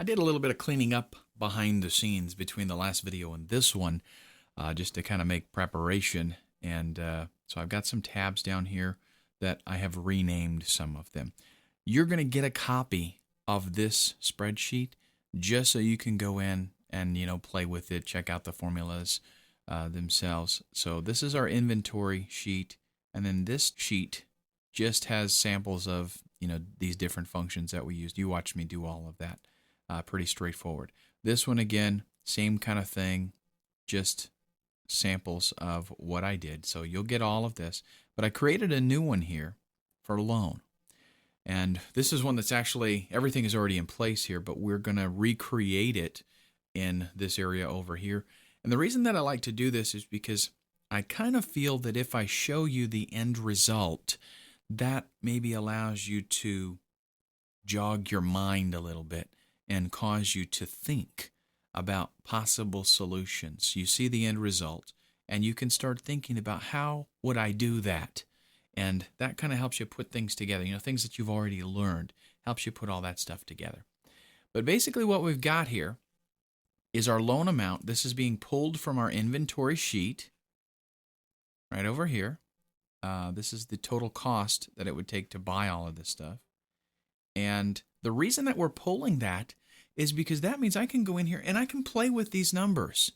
I did a little bit of cleaning up behind the scenes between the last video and this one, just to kind of make preparation. And so I've got some tabs down here that I have renamed some of them. You're going to get a copy of this spreadsheet just so you can go in and, play with it, check out the formulas themselves. So this is our inventory sheet. And then this sheet just has samples of, these different functions that we used. You watched me do all of that. Pretty straightforward. This one, again, same kind of thing, just samples of what I did. So you'll get all of this. But I created a new one here for loan. And this is one that's actually, everything is already in place here, but we're going to recreate it in this area over here. And the reason that I like to do this is because I kind of feel that if I show you the end result, that maybe allows you to jog your mind a little bit and cause you to think about possible solutions. You see the end result, and you can start thinking about how would I do that? And that kind of helps you put things together. Things that you've already learned, helps you put all that stuff together. But basically what we've got here is our loan amount. This is being pulled from our inventory sheet right over here. This is the total cost that it would take to buy all of this stuff. And the reason that we're pulling that is because that means I can go in here and I can play with these numbers.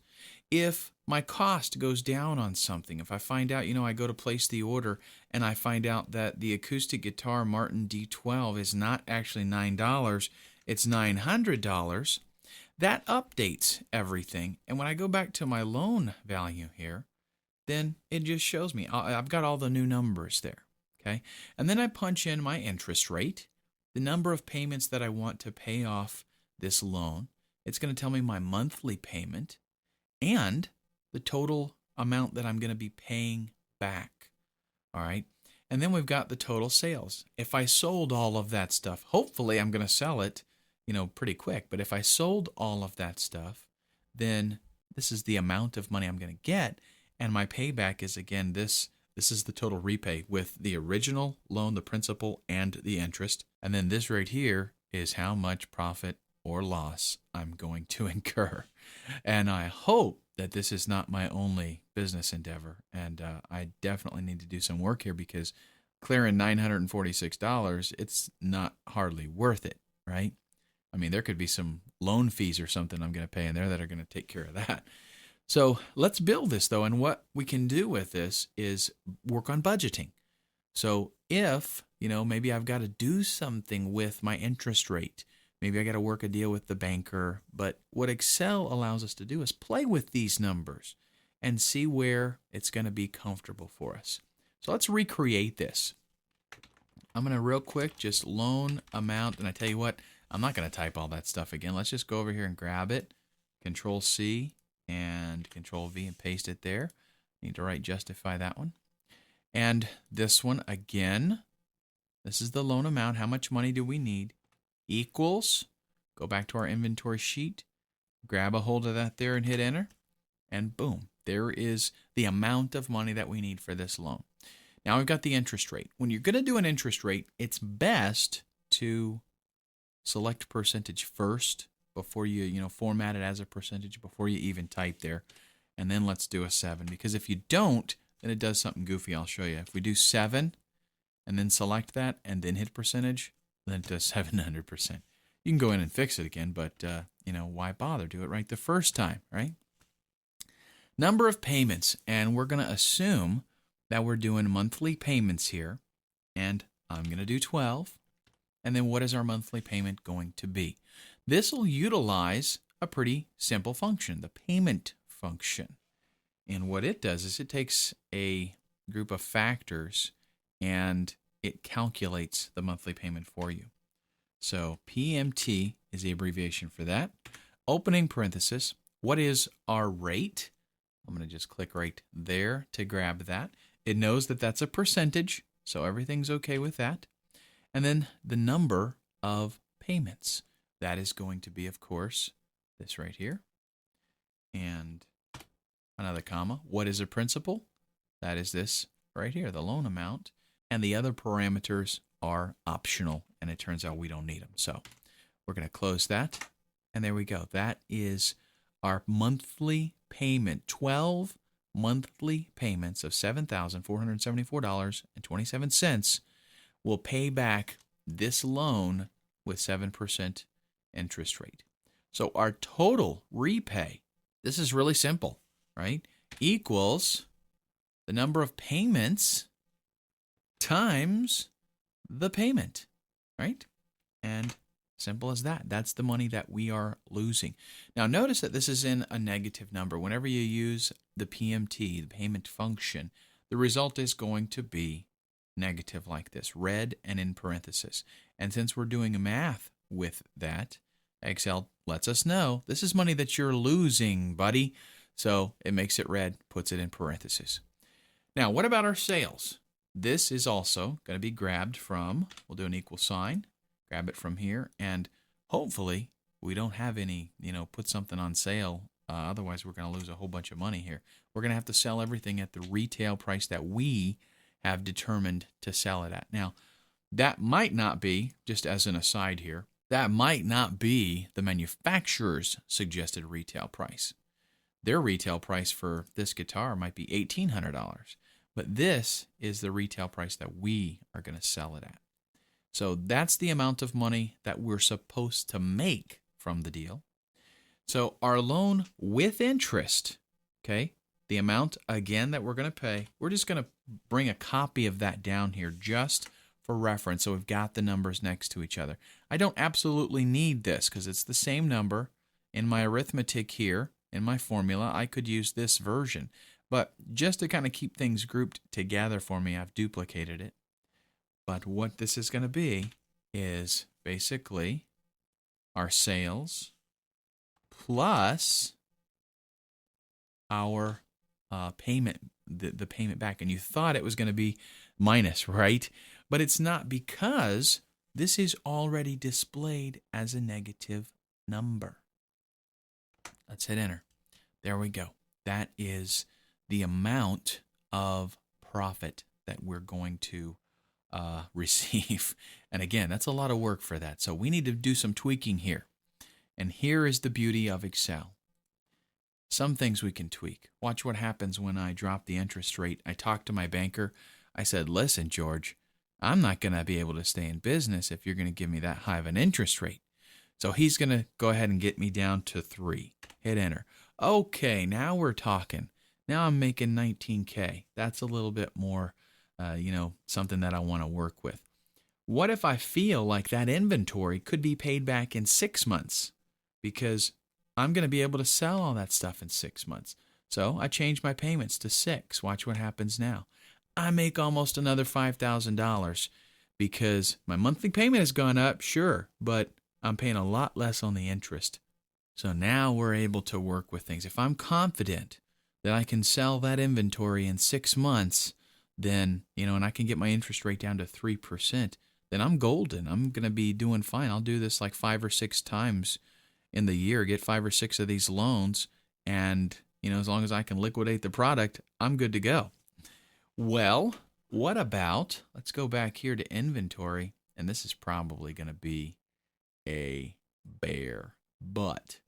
If my cost goes down on something, if I find out, I go to place the order and I find out that the acoustic guitar Martin D12 is not actually $9, it's $900, that updates everything. And when I go back to my loan value here, then it just shows me I've got all the new numbers there. Okay. And then I punch in my interest rate, the number of payments that I want to pay off this loan. It's going to tell me my monthly payment and the total amount that I'm going to be paying back. All right. And then we've got the total sales. If I sold all of that stuff, hopefully I'm going to sell it, pretty quick. But if I sold all of that stuff, then this is the amount of money I'm going to get. And my payback is, again, this is the total repay with the original loan, the principal, and the interest. And then this right here is how much profit or loss I'm going to incur. And I hope that this is not my only business endeavor. And I definitely need to do some work here because clearing $946, it's not hardly worth it, right? I mean, there could be some loan fees or something I'm going to pay in there that are going to take care of that. So let's build this, though, and what we can do with this is work on budgeting. So if, maybe I've got to do something with my interest rate, maybe I got to work a deal with the banker, but what Excel allows us to do is play with these numbers and see where it's going to be comfortable for us. So let's recreate this. I'm going to real quick just loan amount, and I tell you what, I'm not going to type all that stuff again. Let's just go over here and grab it, Control C. And Control V and paste it there. Need to justify that one. And this one again, this is the loan amount. How much money do we need? Equals, go back to our inventory sheet, grab a hold of that there and hit enter. And boom, there is the amount of money that we need for this loan. Now we've got the interest rate. When you're going to do an interest rate, it's best to select percentage first before you format it as a percentage, before you even type there. And then let's do a 7, because if you don't, then it does something goofy. I'll show you. If we do 7 and then select that and then hit percentage, then it does 700%. You can go in and fix it again, but why bother? Do it right the first time, right? Number of payments, and we're going to assume that we're doing monthly payments here, and I'm going to do 12. And then what is our monthly payment going to be? This will utilize a pretty simple function, the payment function. And what it does is it takes a group of factors and it calculates the monthly payment for you. So PMT is the abbreviation for that. Opening parenthesis, what is our rate? I'm going to just click right there to grab that. It knows that that's a percentage, so everything's okay with that. And then the number of payments. That is going to be, of course, this right here. And another comma. What is a principal? That is this right here, the loan amount. And the other parameters are optional, and it turns out we don't need them. So we're going to close that. And there we go. That is our monthly payment, 12 monthly payments of $7,474.27 will pay back this loan with 7% interest rate. So our total repay, this is really simple, right? Equals the number of payments times the payment, right? And simple as that. That's the money that we are losing. Now, notice that this is in a negative number. Whenever you use the PMT, the payment function, the result is going to be negative like this, red and in parenthesis. And since we're doing math with that, Excel lets us know this is money that you're losing, buddy. So it makes it red, puts it in parentheses. Now, what about our sales? This is also going to be grabbed from, we'll do an equal sign, grab it from here, and hopefully we don't have any, put something on sale. Otherwise, we're going to lose a whole bunch of money here. We're going to have to sell everything at the retail price that we have determined to sell it at. Now, that might not be, just as an aside here, that might not be the manufacturer's suggested retail price. Their retail price for this guitar might be $1,800, but this is the retail price that we are going to sell it at. So that's the amount of money that we're supposed to make from the deal. So our loan with interest, okay, the amount, again, that we're going to pay, we're just going to bring a copy of that down here just for reference so we've got the numbers next to each other. I don't absolutely need this because it's the same number in my arithmetic here. In my formula, I could use this version. But just to kind of keep things grouped together for me, I've duplicated it. But what this is going to be is basically our sales plus our payment, the payment back. And you thought it was going to be minus, right? But it's not, because this is already displayed as a negative number. Let's hit enter. There we go. That is the amount of profit that we're going to receive. And again, that's a lot of work for that. So we need to do some tweaking here. And here is the beauty of Excel. Some things we can tweak. Watch what happens when I drop the interest rate. I talked to my banker. I said, listen, George, I'm not going to be able to stay in business if you're going to give me that high of an interest rate. So he's going to go ahead and get me down to 3. Hit enter. Okay, now we're talking. Now I'm making $19K. That's a little bit more, something that I want to work with. What if I feel like that inventory could be paid back in 6 months? Because I'm going to be able to sell all that stuff in 6 months. So I change my payments to 6. Watch what happens now. I make almost another $5,000 because my monthly payment has gone up, sure, but I'm paying a lot less on the interest. So now we're able to work with things. If I'm confident that I can sell that inventory in 6 months, then, and I can get my interest rate down to 3%, then I'm golden. I'm going to be doing fine. I'll do this like 5 or 6 times in the year, get 5 or 6 of these loans, and, as long as I can liquidate the product, I'm good to go. Well, what about, let's go back here to inventory, and this is probably going to be a bear, but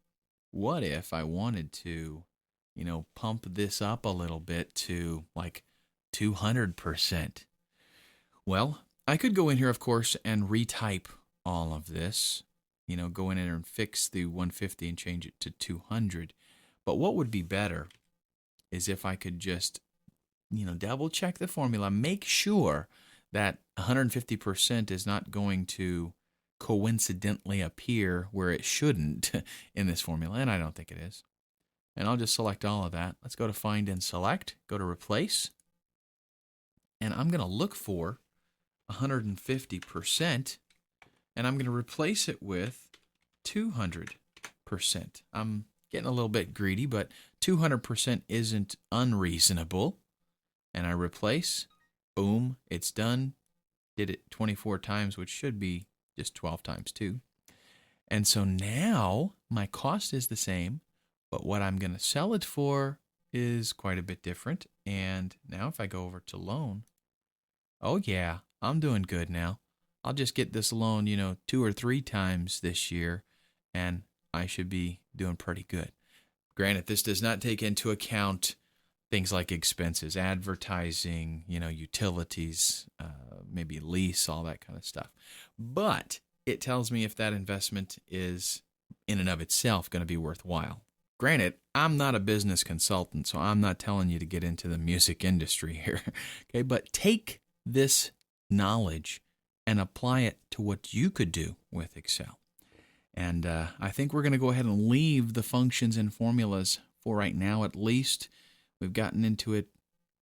what if I wanted to, pump this up a little bit to like 200%? Well, I could go in here, of course, and retype all of this, go in there and fix the 150 and change it to 200. But what would be better is if I could just, double check the formula, make sure that 150% is not going to coincidentally appear where it shouldn't in this formula, and I don't think it is. And I'll just select all of that. Let's go to Find and Select, go to Replace, and I'm going to look for 150%, and I'm going to replace it with 200%. I'm getting a little bit greedy, but 200% isn't unreasonable. And I replace, boom, it's done. Did it 24 times, which should be just 12 times 2. And so now my cost is the same, but what I'm going to sell it for is quite a bit different. And now if I go over to loan, oh yeah, I'm doing good now. I'll just get this loan, 2 or 3 times this year, and I should be doing pretty good. Granted, this does not take into account things like expenses, advertising, utilities, maybe lease, all that kind of stuff. But it tells me if that investment is in and of itself going to be worthwhile. Granted, I'm not a business consultant, so I'm not telling you to get into the music industry here. Okay, but take this knowledge and apply it to what you could do with Excel. And I think we're going to go ahead and leave the functions and formulas for right now, at least. We've gotten into it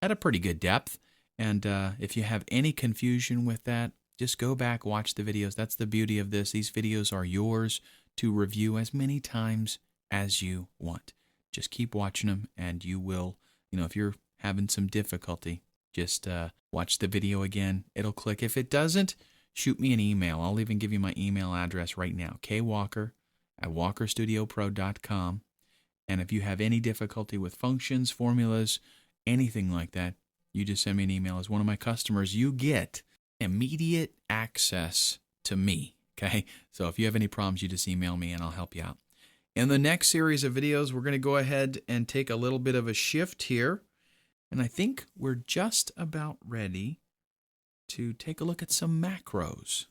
at a pretty good depth. And if you have any confusion with that, just go back, watch the videos. That's the beauty of this. These videos are yours to review as many times as you want. Just keep watching them, and you will, if you're having some difficulty, just watch the video again. It'll click. If it doesn't, shoot me an email. I'll even give you my email address right now, kwalker@walkerstudiopro.com. And if you have any difficulty with functions, formulas, anything like that, you just send me an email. As one of my customers, you get immediate access to me, okay? So if you have any problems, you just email me and I'll help you out. In the next series of videos, we're going to go ahead and take a little bit of a shift here. And I think we're just about ready to take a look at some macros.